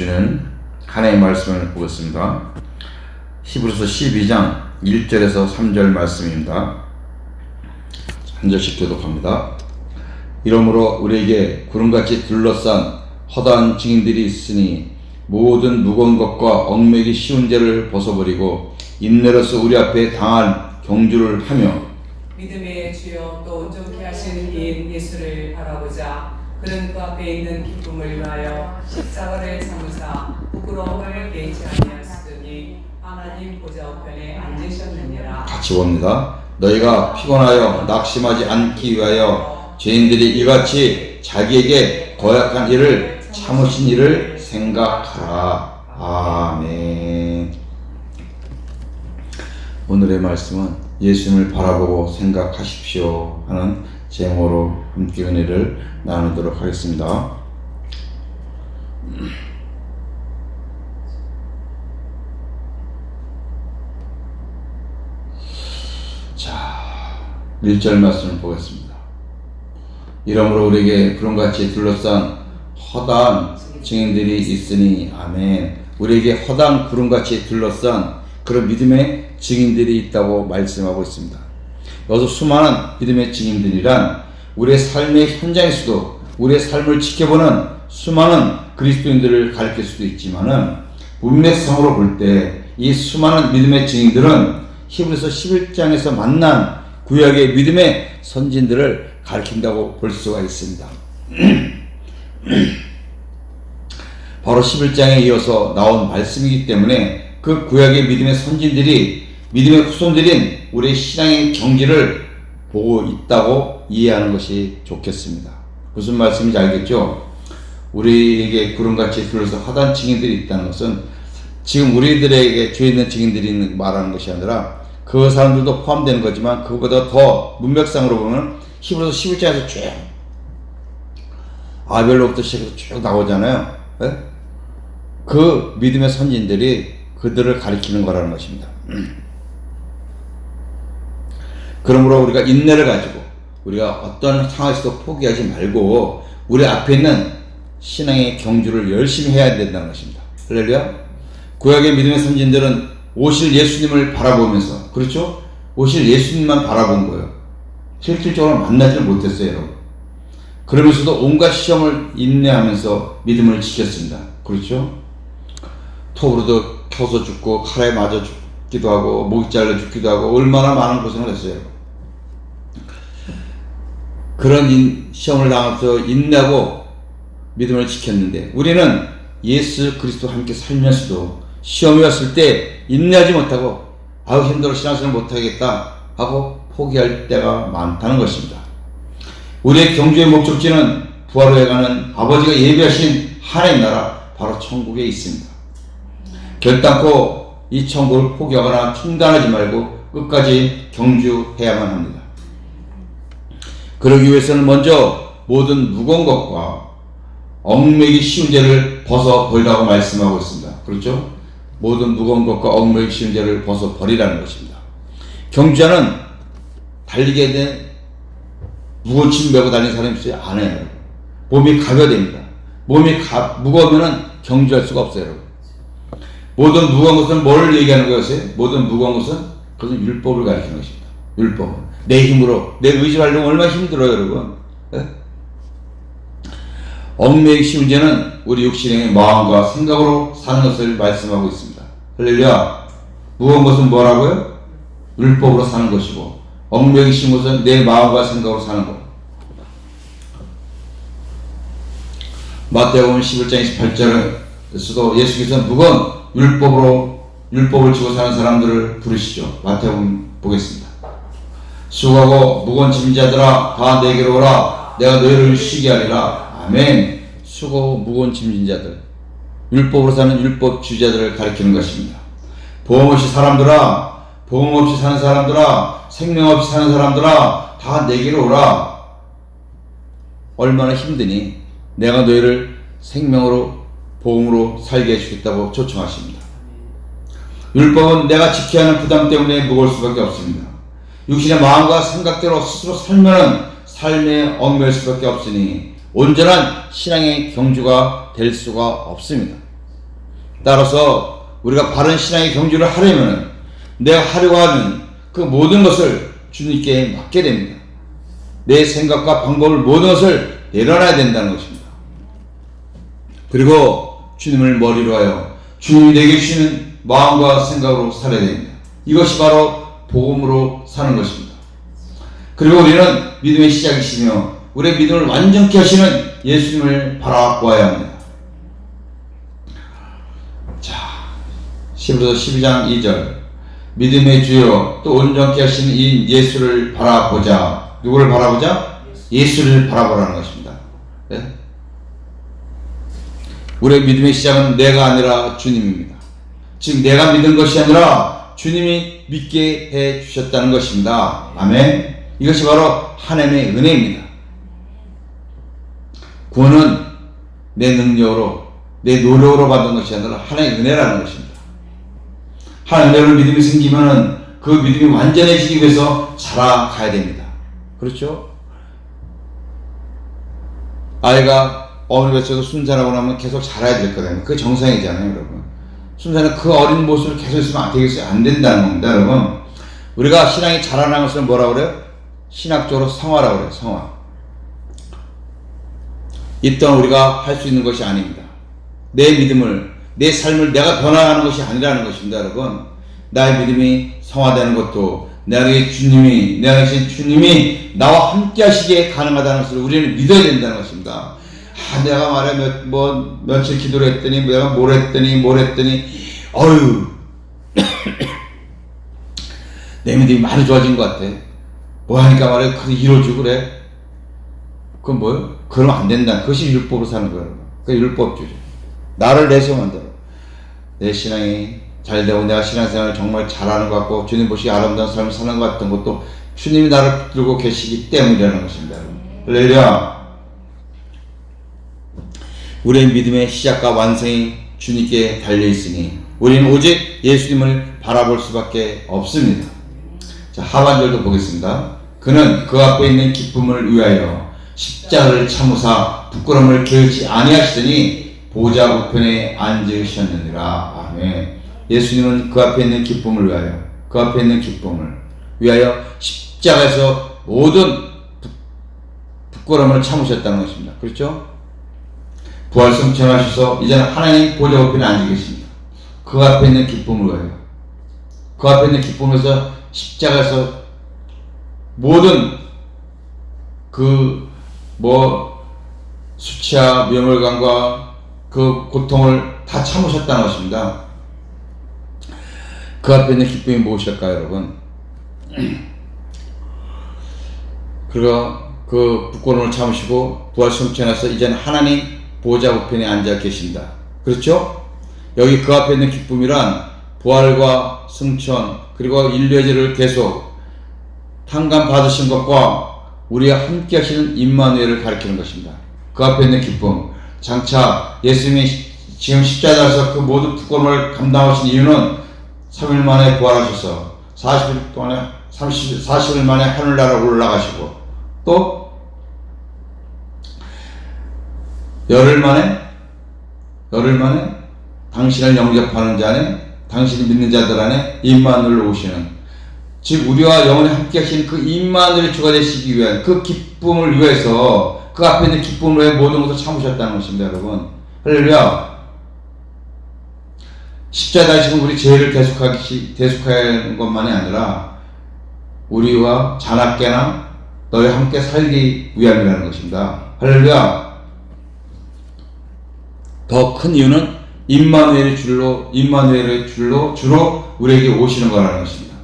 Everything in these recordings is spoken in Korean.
주시는 하나님의 말씀을 보겠습니다. 히브리서 12장 1절에서 3절 말씀입니다. 한 절씩 교독합니다. 이러므로 우리에게 구름같이 둘러싼 허다한 증인들이 있으니 모든 무거운 것과 얽매기 쉬운 죄를 벗어버리고 인내로서 우리 앞에 당할 경주를 하며 믿음의 주여 또 온전케 하시는 이인 예수를 바라보자. 그는 그 앞에 있는 기쁨을 위하여 십자가를 참으사 부끄러움을 개의치 아니하시더니 하나님 보좌 우편에 앉으셨느니라. 같이 봅니다. 너희가 피곤하여 낙심하지 않기 위하여 죄인들이 이같이 자기에게 고약한 일을 참으신 일을 생각하라. 아멘. 오늘의 말씀은 예수님을 바라보고 생각하십시오 하는 제목으로 함께 은혜를 나누도록 하겠습니다. 자, 1절 말씀을 보겠습니다. 이러므로 우리에게 구름같이 둘러싼 허다한 증인들이 있으니 아멘. 우리에게 허다한 구름같이 둘러싼 그런 믿음의 증인들이 있다고 말씀하고 있습니다. 여기서 수많은 믿음의 증인들이란 우리의 삶의 현장에서도 우리의 삶을 지켜보는 수많은 그리스도인들을 가리킬 수도 있지만은 문맥상으로 볼 때 이 수많은 믿음의 증인들은 히브리서 11장에서 만난 구약의 믿음의 선진들을 가리킨다고 볼 수가 있습니다. 바로 11장에 이어서 나온 말씀이기 때문에 그 구약의 믿음의 선진들이 믿음의 후손들인 우리의 신앙의 경지를 보고 있다고 이해하는 것이 좋겠습니다. 무슨 말씀인지 알겠죠? 우리에게 구름같이 둘러서 허다한 증인들이 있다는 것은 지금 우리들에게 죄 있는 증인들이 말하는 것이 아니라 그 사람들도 포함되는 거지만 그보다 더 문맥상으로 보면 히브리서 11장에서 쭉 아벨로부터 시작해서 쭉 나오잖아요. 네? 그 믿음의 선진들이 그들을 가리키는 거라는 것입니다. 그러므로 우리가 인내를 가지고 우리가 어떤 상황에서도 포기하지 말고 우리 앞에 있는 신앙의 경주를 열심히 해야 된다는 것입니다. 할렐루야. 구약의 믿음의 선진들은 오실 예수님을 바라보면서, 그렇죠? 오실 예수님만 바라본 거예요. 실질적으로 만나지를 못했어요, 여러분. 그러면서도 온갖 시험을 인내하면서 믿음을 지켰습니다. 그렇죠? 톱으로도 켜서 죽고 칼에 맞아 죽기도 하고 목이 잘려 죽기도 하고 얼마나 많은 고생을 했어요. 그런 시험을 당하면서 인내하고 믿음을 지켰는데 우리는 예수 그리스도와 함께 살면서도 시험이 왔을 때 인내하지 못하고 아우 힘들어 신앙생활 못하겠다 하고 포기할 때가 많다는 것입니다. 우리의 경주의 목적지는 부활에 가는 아버지가 예비하신 하나님 나라 바로 천국에 있습니다. 결단코 이 천국을 포기하거나 중단하지 말고 끝까지 경주해야만 합니다. 그러기 위해서는 먼저 모든 무거운 것과 얽매기 쉬운 죄를 벗어버리라고 말씀하고 있습니다. 그렇죠? 모든 무거운 것과 얽매기 쉬운 죄를 벗어버리라는 것입니다. 경주자는 달리게 된 무거운 짐 메고 다니는 사람이 있어요? 안 해요. 몸이 가벼야 됩니다. 몸이 무거우면 경주할 수가 없어요, 여러분. 모든 무거운 것은 뭘 얘기하는 거였어요? 모든 무거운 것은 그것은 율법을 가리키는 것입니다. 율법. 내 힘으로, 내 의지로 하려면 얼마나 힘들어요, 여러분. 네? 얽매이기 쉬운 죄는 우리 육신의 마음과 생각으로 사는 것을 말씀하고 있습니다. 할렐루야. 무거운 것은 뭐라고요? 율법으로 사는 것이고 얽매이기 쉬운 것은 내 마음과 생각으로 사는 것. 마태복음 11장 28절에서도 예수께서는 무거운 율법을 지고 사는 사람들을 부르시죠. 마태복음 보겠습니다. 수고하고 무거운 짐자들아 다 내게로 오라. 내가 너희를 쉬게 하리라. 아멘. 수고 무거운 짐진 자들, 율법으로 사는 율법 주자들을 가리키는 것입니다. 보험 없이 사람들아, 보험 없이 사는 사람들아, 생명 없이 사는 사람들아 다 내게로 오라. 얼마나 힘드니 내가 너희를 생명으로 보험으로 살게 해주겠다고 초청하십니다. 율법은 내가 지켜야 하는 부담 때문에 무거울 수밖에 없습니다. 육신의 마음과 생각대로 스스로 살면은 삶에 얽매일 수밖에 없으니 온전한 신앙의 경주가 될 수가 없습니다. 따라서 우리가 바른 신앙의 경주를 하려면 내가 하려고 하는 그 모든 것을 주님께 맡게 됩니다. 내 생각과 방법을 모든 것을 내려놔야 된다는 것입니다. 그리고 주님을 머리로 하여 주님이 내게 주시는 마음과 생각으로 살아야 됩니다. 이것이 바로 복음으로 사는 것입니다. 그리고 우리는 믿음의 시작이시며 우리의 믿음을 완전케 하시는 예수님을 바라보아야 합니다. 자, 히브리서 12장 2절 믿음의 주요 또 온전케 하시는 이 예수를 바라보자. 누구를 바라보자? 예수를 바라보라는 것입니다. 네? 우리의 믿음의 시작은 내가 아니라 주님입니다. 즉 내가 믿은 것이 아니라 주님이 믿게 해 주셨다는 것입니다. 아멘. 이것이 바로 하나님의 은혜입니다. 구원은 내 능력으로 내 노력으로 받은 것이 아니라 하나님의 은혜라는 것입니다. 하나님의 은혜로 믿음이 생기면 그 믿음이 완전해지기 위해서 자라가야 됩니다. 그렇죠? 아이가 어머니 뱃속에서 순산하고 나면 계속 자라야 될 거잖아요. 그게 정상이잖아요, 여러분. 순산은 그 어린 모습을 계속 있으면 되겠어요? 안 된다는 겁니다, 여러분. 우리가 신앙이 자라나는 것을 뭐라고 그래요? 신학적으로 성화라고 그래요, 성화. 이 또한 우리가 할 수 있는 것이 아닙니다. 내 믿음을, 내 삶을 내가 변화하는 것이 아니라는 것입니다, 여러분. 나의 믿음이 성화되는 것도 내게 주님이 나와 함께 하시기에 가능하다는 것을 우리는 믿어야 된다는 것입니다. 내가 말해 며칠 기도를 했더니 내가 뭘 했더니 어휴 내 믿음이 많이 좋아진 것 같아. 뭐 하니까 말해 그게 이루어지고 그래. 그건 뭐예요? 그러면 안 된다. 그것이 율법으로 사는 거예요. 그 율법주의. 나를 내세우면 돼요. 내 신앙이 잘 되고 내가 신앙생활을 정말 잘하는 것 같고 주님 보시기 아름다운 삶을 사는 것 같은 것도 주님이 나를 들고 계시기 때문이라는 것입니다. 할렐루야. 우리의 믿음의 시작과 완성이 주님께 달려있으니 우리는 오직 예수님을 바라볼 수밖에 없습니다. 자, 하반절도 보겠습니다. 그는 그 앞에 있는 기쁨을 위하여 십자가를 참으사 부끄러움을 게으르지 아니하시더니 보좌 우편에 앉으셨느니라. 아멘. 예수님은 그 앞에 있는 기쁨을 위하여, 그 앞에 있는 기쁨을 위하여 십자가에서 모든 부끄러움을 참으셨다는 것입니다. 그렇죠? 부활 승천하셔서 이제는 하나님 보좌 우편에 앉아 계십니다. 그 앞에 있는 기쁨을 위하여, 그 앞에 있는 기쁨에서 십자가에서 모든 수치와 명월감과 그 고통을 다 참으셨다는 것입니다. 그 앞에 있는 기쁨이 무엇일까요, 여러분? 그리고 그 부끄러움을 참으시고 부활 승천해서 이제는 하나님 보좌 우편에 앉아 계신다. 그렇죠? 여기 그 앞에 있는 기쁨이란 부활과 승천 그리고 인류의 죄를 계속 탕감 받으신 것과 우리와 함께 하시는 임마누엘을 가리키는 것입니다. 그 앞에 있는 기쁨. 장차 예수님이 지금 십자가에서 그 모든 부끄러움을 감당하신 이유는 3일 만에 부활하셔서 40일 만에 하늘나라로 올라가시고 또 열흘 만에 당신을 영접하는 자 안에 당신이 믿는 자들 안에 임마누엘 오시는, 즉 우리와 영원히 함께 하시는 그 임마누엘 주가 되시기 위한 그 기쁨을 위해서 그 앞에 있는 기쁨을 위해 모든 것을 참으셨다는 것입니다, 여러분. 할렐루야. 십자가에 지금 우리 죄를 대속하는 것만이 아니라 우리와 자나깨나 너희 함께 살기 위함이라는 것입니다. 할렐루야. 더 큰 이유는 임마누엘의 줄로 주로 우리에게 오시는 거라는 것입니다.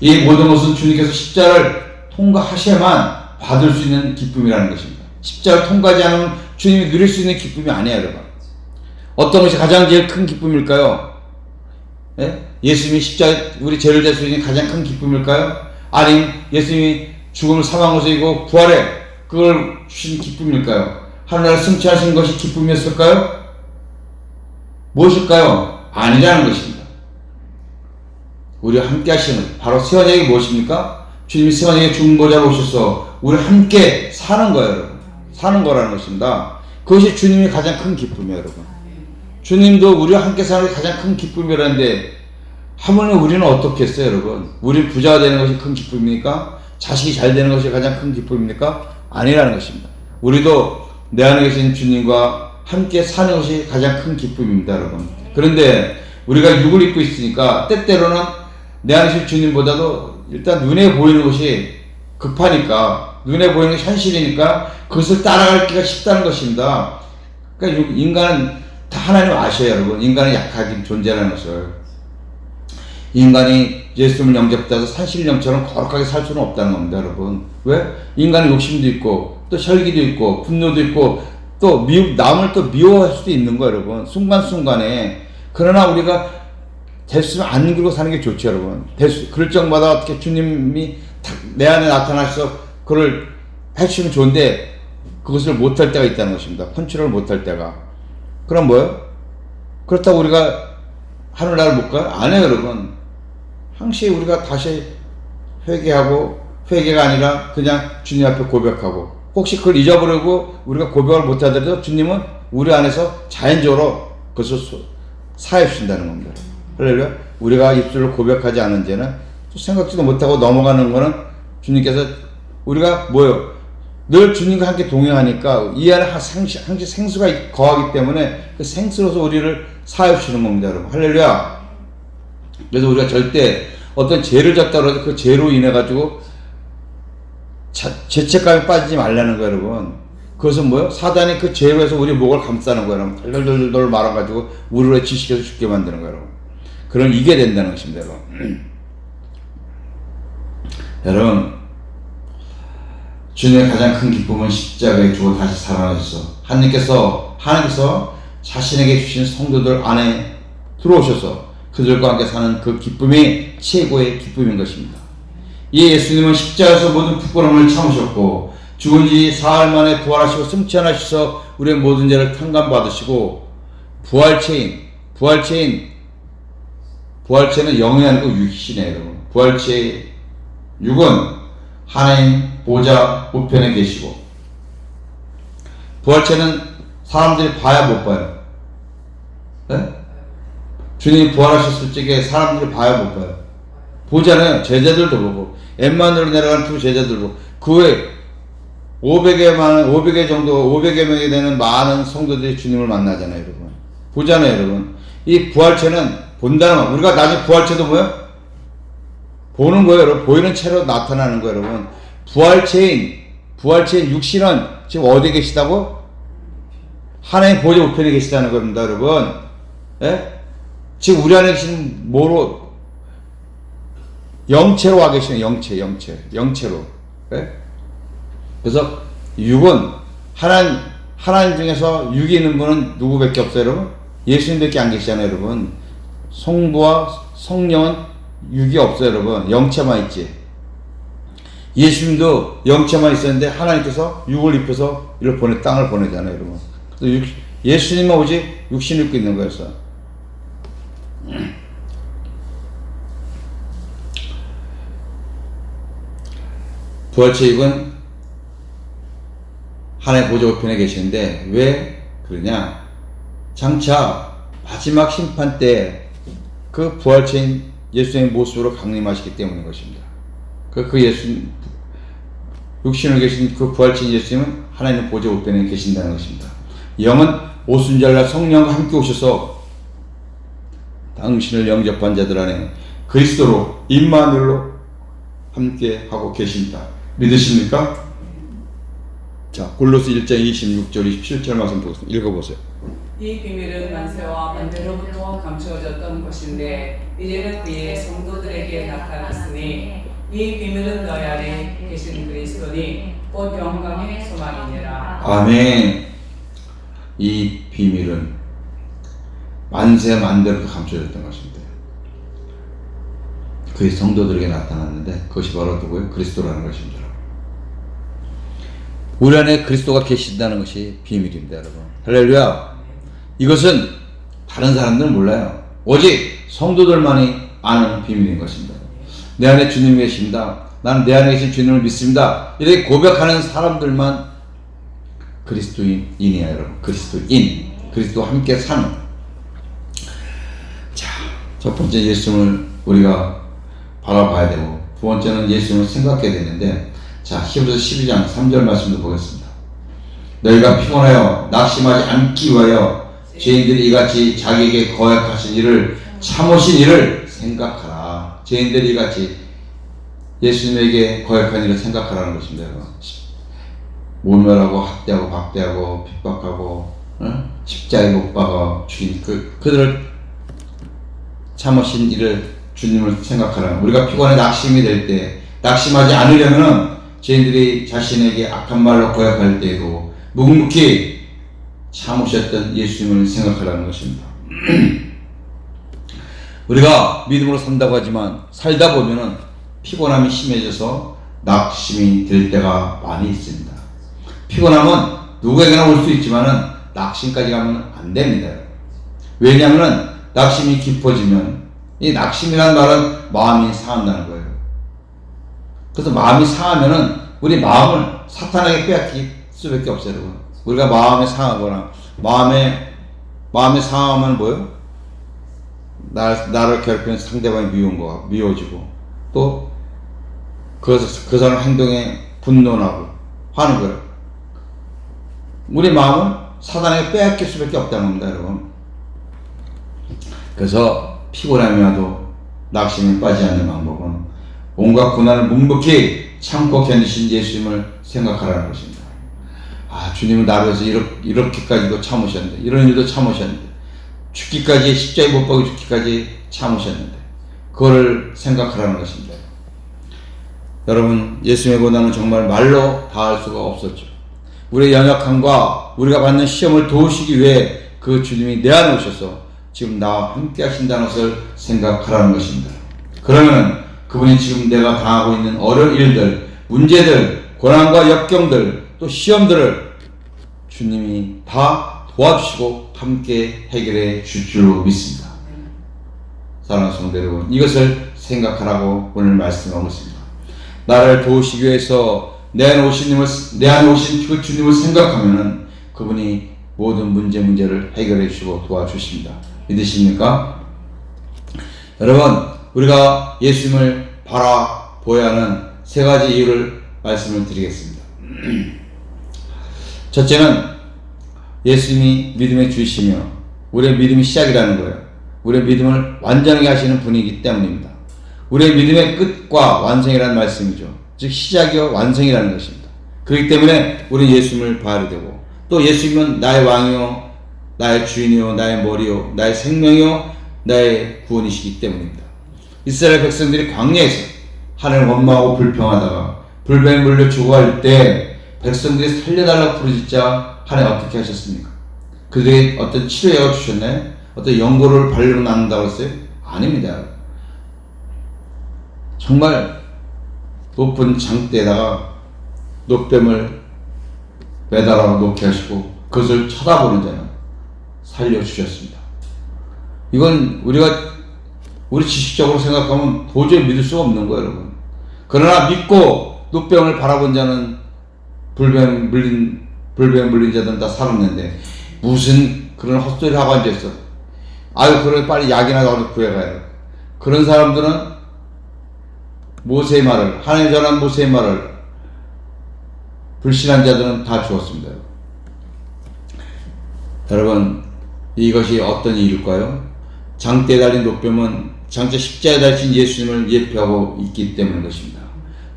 이 모든 것은 주님께서 십자가를 통과하셔야만 받을 수 있는 기쁨이라는 것입니다. 십자가를 통과하지 않으면 주님이 누릴 수 있는 기쁨이 아니에요, 여러분. 어떤 것이 가장 제일 큰 기쁨일까요? 예? 예수님이 십자가 우리 죄를 질 수 있는 가장 큰 기쁨일까요? 아니면 예수님이 죽음을 사망하셔서 이고 부활에 그걸 주신 기쁨일까요? 하늘나라 승천하신 것이 기쁨이었을까요? 무엇일까요? 아니라는 것입니다. 우리와 함께 하시는 바로 세원에게 무엇입니까? 주님이 세원에게 죽은 보좌로 오셔서 우리와 함께 사는 거예요, 여러분. 사는 거라는 것입니다. 그것이 주님의 가장 큰 기쁨이에요, 여러분. 주님도 우리와 함께 사는 게 가장 큰 기쁨이라는데 하물며 우리는 어떻게 했어요, 여러분? 우리 부자가 되는 것이 큰 기쁨입니까? 자식이 잘 되는 것이 가장 큰 기쁨입니까? 아니라는 것입니다. 우리도 내 안에 계신 주님과 함께 사는 것이 가장 큰 기쁨입니다, 여러분. 그런데 우리가 육을 입고 있으니까 때때로는 내 안에 계신 주님보다도 일단 눈에 보이는 것이 급하니까, 눈에 보이는 것이 현실이니까 그것을 따라가기가 쉽다는 것입니다. 그러니까 인간은 다 하나님 아셔요, 여러분. 인간은 약하긴 존재라는 것을. 인간이 예수님을 영접해서 산신령처럼 거룩하게 살 수는 없다는 겁니다, 여러분. 왜? 인간은 욕심도 있고 또 혈기도 있고 분노도 있고 또 남을 또 미워할 수도 있는 거예요, 여러분. 순간순간에. 그러나 우리가 됐으면 안 그러고 사는 게 좋죠, 여러분. 그럴 적마다 어떻게 주님이 내 안에 나타나셔서 그걸 해주시면 좋은데 그것을 못할 때가 있다는 것입니다. 컨트롤 못할 때가. 그럼 뭐예요? 그렇다고 우리가 하늘나라를 못 가요? 안 해요, 여러분. 항시 우리가 다시 회개가 아니라 그냥 주님 앞에 고백하고, 혹시 그걸 잊어버리고 우리가 고백을 못하더라도 주님은 우리 안에서 자연적으로 그것을 사해 주신다는 겁니다. 할렐루야. 우리가 입술로 고백하지 않은 죄는 생각지도 못하고 넘어가는 거는 주님께서, 우리가 뭐예요? 늘 주님과 함께 동행하니까 이 안에 항시 생수가 거하기 때문에 그 생수로서 우리를 사해 주시는 겁니다, 여러분. 할렐루야. 그래서 우리가 절대 어떤 죄를 졌다 그래도 그 죄로 인해 가지고 죄책감에 빠지지 말라는 거예요, 여러분. 그것은 뭐예요? 사단이 그 죄로 해서 우리 목을 감싸는 거예요, 여러분. 덜덜덜덜 말아가지고 우리를 지식해서 죽게 만드는 거예요, 여러분. 그럼 이게 된다는 것입니다, 여러분. 여러분, 주님의 가장 큰 기쁨은 십자가에 죽어 다시 살아나셔서 하나님께서 자신에게 주신 성도들 안에 들어오셔서 그들과 함께 사는 그 기쁨이 최고의 기쁨인 것입니다. 이 예수님은 십자가에서 모든 부끄러움을 참으셨고 죽은 지 사흘 만에 부활하시고 승천하셔서 우리의 모든 죄를 탕감받으시고 부활체는 영이 아니고 육이시네요, 여러분. 부활체의 육은 하나님 보좌 우편에 계시고, 부활체는 사람들이 봐야 못 봐요. 네? 주님이 부활하셨을 적에 사람들이 봐야 못 봐요. 보잖아요. 제자들도 보고, 엠마누엘로 내려간 두 제자들도, 그 외에 500여 명이 되는 많은 성도들이 주님을 만나잖아요, 여러분. 보잖아요, 여러분. 이 부활체는 본다는 거. 우리가 나중에 부활체도 뭐예요? 보는 거예요, 여러분. 보이는 채로 나타나는 거예요, 여러분. 부활체인 육신은 지금 어디에 계시다고? 하나님 보좌 우편에 계시다는 겁니다, 여러분. 예? 지금 우리 안에 계신 뭐로? 영체로 와 계시는 영체로. 예? 그래서 육은 하나님 중에서 육이 있는 분은 누구밖에 없어요, 여러분? 예수님밖에 안 계시잖아요, 여러분. 성부와 성령은 육이 없어요, 여러분. 영체만 있지. 예수님도 영체만 있었는데 하나님께서 육을 입혀서 땅을 보내잖아요, 여러분. 그래서 예수님만 오직 육신을 입고 있는 거였어. 부활체 육은 하나님의 보좌 우편에 계시는데 왜 그러냐? 장차 마지막 심판 때 그 부활체인 예수님의 모습으로 강림하시기 때문인 것입니다. 육신을 계신 그 부활체인 예수님은 하나님의 보좌 우편에 계신다는 것입니다. 영은 오순절날 성령과 함께 오셔서 당신을 영접한 자들 안에 그리스도로 임마누엘로 함께 하고 계십니다. 믿으십니까? 자, 골로새 1장 26절 27절 말씀 읽어보세요. 이 비밀은 만세와 만대로부터 감추어졌던 것인데 이제는 그의 성도들에게 나타났으니 이 비밀은 너희 안에 계신 그리스도니 곧 영광의 소망이니라. 아멘. 이 비밀은 만세 만대로부터 감추어졌던 것입니다. 그의 성도들에게 나타났는데 그것이 바로 누구예요? 그리스도라는 것입니다. 우리 안에 그리스도가 계신다는 것이 비밀입니다, 여러분. 할렐루야. 이것은 다른 사람들은 몰라요. 오직 성도들만이 아는 비밀인 것입니다. 내 안에 주님이 계십니다. 나는 내 안에 계신 주님을 믿습니다. 이렇게 고백하는 사람들만 그리스도인이야, 여러분. 그리스도와 함께 사는. 첫 번째 예수님을 우리가 바라봐야 되고, 두 번째는 예수님을 생각해야 되는데, 자, 히브리서 12장 3절 말씀도 보겠습니다. 너희가 피곤하여 낙심하지 않기 위하여 죄인들이 이같이 자기에게 거역하신 일을 참으신 일을 생각하라. 죄인들이 이같이 예수님에게 거역한 일을 생각하라는 것입니다. 모멸하고 학대하고 박대하고 핍박하고 십자가에 못 박아 죽인 그들을 참으신 일을 주님을 생각하라. 우리가 피곤해 낙심이 될 때, 낙심하지 않으려면 죄인들이 자신에게 악한 말로 거역할 때에도 묵묵히 참으셨던 예수님을 생각하라는 것입니다. 우리가 믿음으로 산다고 하지만 살다 보면은 피곤함이 심해져서 낙심이 될 때가 많이 있습니다. 피곤함은 누구에게나 올 수 있지만은 낙심까지 가면 안 됩니다. 왜냐하면 낙심이 깊어지면, 이 낙심이라는 말은 마음이 상한다는 거예요. 그래서 마음이 상하면은 우리 마음을 사탄에게 빼앗길 수밖에 없어요. 여러분. 우리가 마음이 상하거나 마음에 상하면 뭐예요? 나를 괴롭히는 상대방이 미워지고 또 그 사람 행동에 분노하고 하는 거예요. 우리 마음은 사단에게 빼앗길 수밖에 없다는 겁니다, 여러분. 그래서 피곤함이 와도 낙심에 빠지지 않는 방법은 온갖 고난을 묵묵히 참고 견디신 예수님을 생각하라는 것입니다. 아, 주님은 나를 위해서 이렇게까지도 참으셨는데, 이런 일도 참으셨는데, 죽기까지, 십자가에 못 박혀 죽기까지 참으셨는데, 그거를 생각하라는 것입니다. 여러분, 예수님의 고난은 정말 말로 다할 수가 없었죠. 우리의 연약함과 우리가 받는 시험을 도우시기 위해 그 주님이 내 안에 오셔서 지금 나와 함께 하신다는 것을 생각하라는 것입니다. 그러면 그분이 지금 내가 당하고 있는 어려운 일들, 문제들, 고난과 역경들, 또 시험들을 주님이 다 도와주시고 함께 해결해 줄 줄로 믿습니다. 사랑하는 성도 여러분, 이것을 생각하라고 오늘 말씀하고 있습니다. 나를 도우시기 위해서 내 안에 오신 그 주님을 생각하면은 그분이 모든 문제를 해결해 주시고 도와주십니다. 믿으십니까? 여러분, 우리가 예수님을 바라보아야 하는 세 가지 이유를 말씀을 드리겠습니다. 첫째는 예수님이 믿음의 주이시며 우리의 믿음이 시작이라는 거예요. 우리의 믿음을 완전하게 하시는 분이기 때문입니다. 우리의 믿음의 끝과 완성이라는 말씀이죠. 즉 시작이요 완성이라는 것입니다. 그렇기 때문에 우리는 예수님을 봐야 되고, 또 예수님은 나의 왕이요 나의 주인이요 나의 머리요 나의 생명이요 나의 구원이시기 때문입니다. 이스라엘 백성들이 광야에서 하나님을 원망하고 불평하다가 불뱀에 물려 죽어갈 때 백성들이 살려달라고 부르짖자 하나님 어떻게 하셨습니까? 그들에게 어떤 치료약을 주셨나요? 어떤 연고를 바르고 낫는다고 했어요? 아닙니다. 정말 높은 장대에다가 노뱀을 매달아 놓게 하시고 그것을 쳐다보는 자는 살려주셨습니다. 이건 우리 지식적으로 생각하면 도저히 믿을 수가 없는 거예요, 여러분. 그러나 믿고 노뱀을 바라본 자는 불뱀 물린 자들은 다 살았는데 무슨 그런 헛소리를 하고 앉아있어. 아유, 그래 빨리 약이나 나와서 구해가요. 그런 사람들은 모세의 말을, 하나님 전한 모세의 말을 불신한 자들은 다 죽었습니다. 여러분, 이것이 어떤 이유일까요? 장대에 달린 노뱀은 장차 십자가에 달린 예수님을 예표하고 있기 때문인 것입니다.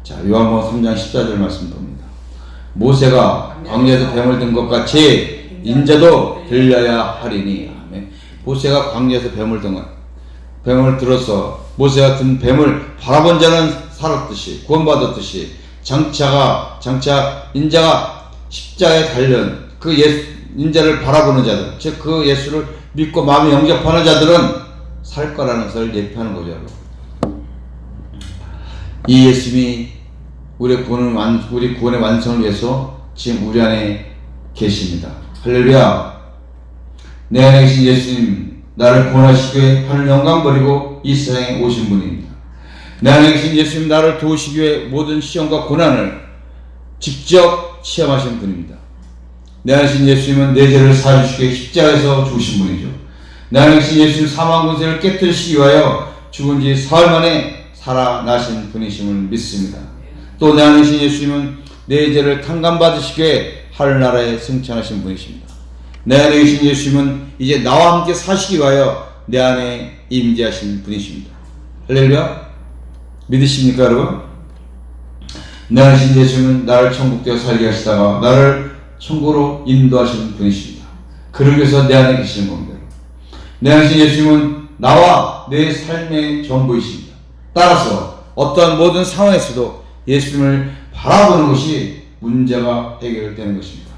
자, 요한복음 3장 14절 말씀 봅니다. 모세가 광야에서 뱀을 든 것 같이 인자도 들려야 하리니. 아멘. 모세가 광야에서 뱀을 들어서 모세가 든 뱀을 바라본 자는 살았듯이 구원받았듯이 장차 인자가 십자가에 달린 그 인자를 바라보는 자들, 즉 그 예수를 믿고 마음에 영접하는 자들은 살 거라는 것을 예표하는 거죠. 이 예수님이 우리 구원의 완성을 위해서 지금 우리 안에 계십니다. 할렐루야. 내 안에 계신 예수님, 나를 구원하시기 위해 하늘 영광 버리고 이 세상에 오신 분입니다. 내 안에 계신 예수님, 나를 도우시기 위해 모든 시험과 고난을 직접 체험하신 분입니다. 내 안에 계신 예수님은 내 죄를 사해주시기 위해 십자가에서 죽으신 분이죠. 내 안에 계신 예수님 사망 권세를 깨뜨리시기 위하여 죽은 지 사흘 만에 살아나신 분이심을 믿습니다. 또 내 안에 계신 예수님은 내 죄를 탕감받으시기 위해 하늘나라에 승천하신 분이십니다. 내 안에 계신 예수님은 이제 나와 함께 사시기 위하여 내 안에 임재하신 분이십니다. 할렐루야. 믿으십니까 여러분? 내 안에 계신 예수님은 나를 천국되어 살게 하시다가 나를 천국으로 인도하시는 분이십니다. 그러기 위해서 내 안에 계시는 겁니다. 내 안에 계신 예수님은 나와 내 삶의 전부이십니다. 따라서 어떠한 모든 상황에서도 예수님을 바라보는 것이 문제가 해결되는 것입니다.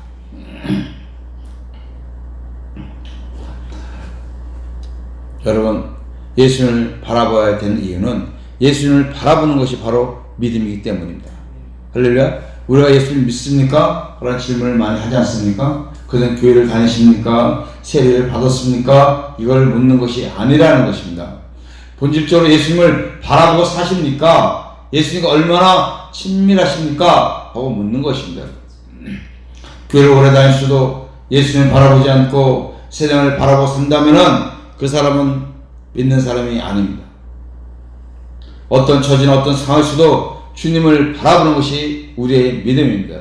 여러분, 예수님을 바라봐야 되는 이유는 예수님을 바라보는 것이 바로 믿음이기 때문입니다. 할렐루야. 우리가 예수님 믿습니까? 그런 질문을 많이 하지 않습니까? 그는 교회를 다니십니까? 세례를 받았습니까? 이걸 묻는 것이 아니라는 것입니다. 본질적으로 예수님을 바라보고 사십니까? 예수님과 얼마나 친밀하십니까? 하고 묻는 것입니다. 교회를 오래 다니셔도 예수님을 바라보지 않고 세상을 바라보고 산다면은 그 사람은 믿는 사람이 아닙니다. 어떤 처지나 어떤 상황에서도 주님을 바라보는 것이 우리의 믿음입니다.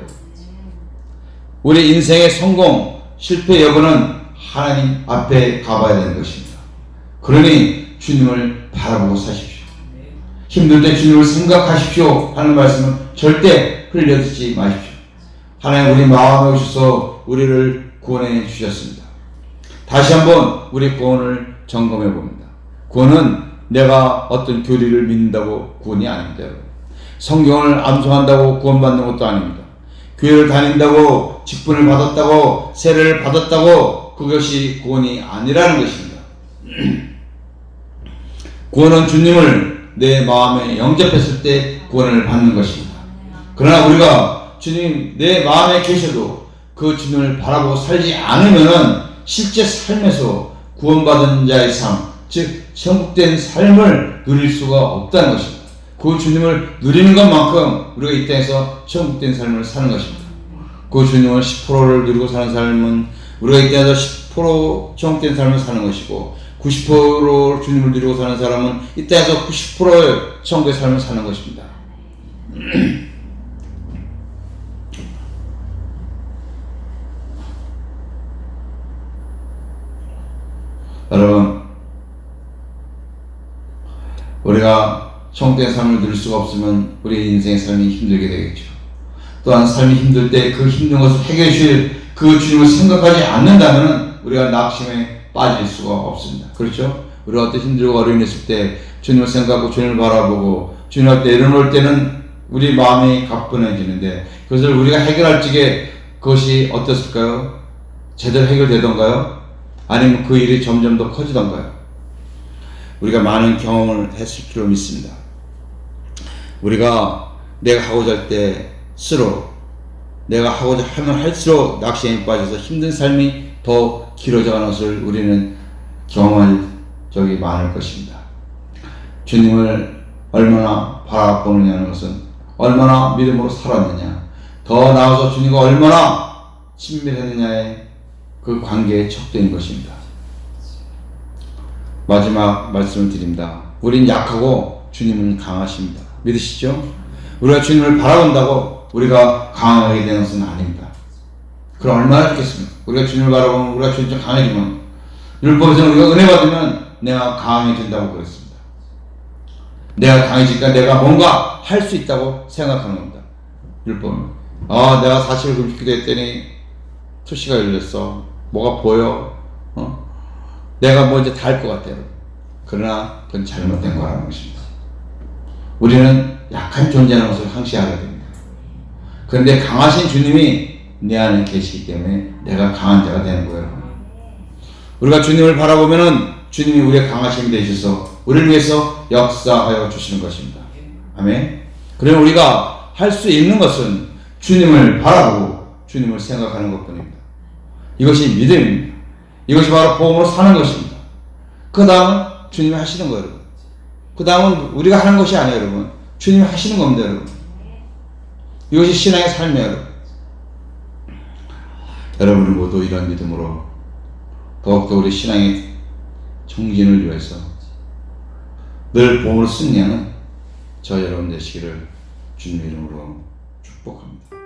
우리 인생의 성공, 실패 여부는 하나님 앞에 가봐야 되는 것입니다. 그러니 주님을 바라보고 사십시오. 힘들 때 주님을 생각하십시오 하는 말씀은 절대 흘려듣지 마십시오. 하나님 우리 마음에 오셔서 우리를 구원해 주셨습니다. 다시 한번 우리 구원을 점검해 봅니다. 구원은 내가 어떤 교리를 믿는다고 구원이 아닙니다. 성경을 암송한다고 구원받는 것도 아닙니다. 교회를 다닌다고 직분을 받았다고 세례를 받았다고 그것이 구원이 아니라는 것입니다. 구원은 주님을 내 마음에 영접했을 때 구원을 받는 것입니다. 그러나 우리가 주님 내 마음에 계셔도 그 주님을 바라보고 살지 않으면은 실제 삶에서 구원받은 자의 삶, 즉 천국된 삶을 누릴 수가 없다는 것입니다. 그 주님을 누리는 것만큼 우리가 이 땅에서 천국된 삶을 사는 것입니다. 그 주님을 10%를 누리고 사는 삶은 우리가 이 땅에서 10% 천국된 삶을 사는 것이고 90% 주님을 누리고 사는 사람은 이 땅에서 90%의 천국의 삶을 사는 것입니다. 여러분, 우리가 천국된 삶을 누릴 수가 없으면 우리의 인생의 삶이 힘들게 되겠죠. 또한 삶이 힘들 때 그 힘든 것을 해결해 주실 그 주님을 생각하지 않는다면 우리가 낙심에 빠질 수가 없습니다. 그렇죠? 우리가 어떤 힘들고 어려움이 있을 때 주님을 생각하고 주님을 바라보고 주님 앞에 내려놓을 때는 우리 마음이 가뿐해지는데 그것을 우리가 해결할 적에 그것이 어떻을까요? 제대로 해결되던가요? 아니면 그 일이 점점 더 커지던가요? 우리가 많은 경험을 했을 줄로 믿습니다. 우리가 내가 하고자 할 때수록 내가 하고자 하면 할수록 낙심에 빠져서 힘든 삶이 더 길어져가는 것을 우리는 경험할 적이 많을 것입니다. 주님을 얼마나 바라보느냐는 것은 얼마나 믿음으로 살았느냐, 더 나아가서 주님과 얼마나 친밀했느냐의 그 관계에 척도인 것입니다. 마지막 말씀을 드립니다. 우린 약하고 주님은 강하십니다. 믿으시죠? 우리가 주님을 바라본다고 우리가 강하게 되는 것은 아닙니다. 그럼 얼마나 좋겠습니까? 우리가 주님을 바라보면 우리가 주님 좀 강해지면 율법에서는 우리가 은혜 받으면 내가 강해진다고 그랬습니다. 내가 강해지니까 내가 뭔가 할 수 있다고 생각하는 겁니다. 율법은 내가 40일 금식기도 했더니 투시가 열렸어. 뭐가 보여? 내가 뭐 이제 다 할 것 같아요. 그러나 그건 잘못된 거라는 것입니다. 우리는 약한 존재라는 것을 항시하게 됩니다. 그런데 강하신 주님이 내 안에 계시기 때문에 내가 강한 자가 되는 거예요. 우리가 주님을 바라보면은 주님이 우리의 강하심이 되셔서 우리를 위해서 역사하여 주시는 것입니다. 아멘. 그러면 우리가 할 수 있는 것은 주님을 바라보고 주님을 생각하는 것뿐입니다. 이것이 믿음입니다. 이것이 바로 복음으로 사는 것입니다. 그 다음은 주님이 하시는 거예요, 여러분. 그 다음은 우리가 하는 것이 아니에요, 여러분. 주님이 하시는 겁니다, 여러분. 이것이 신앙의 삶이에요, 여러분. 여러분 모두 이런 믿음으로 더욱더 우리 신앙의 정진을 위해서 늘 보험으로 승리하는 저 여러분 되시기를 주님의 이름으로 축복합니다.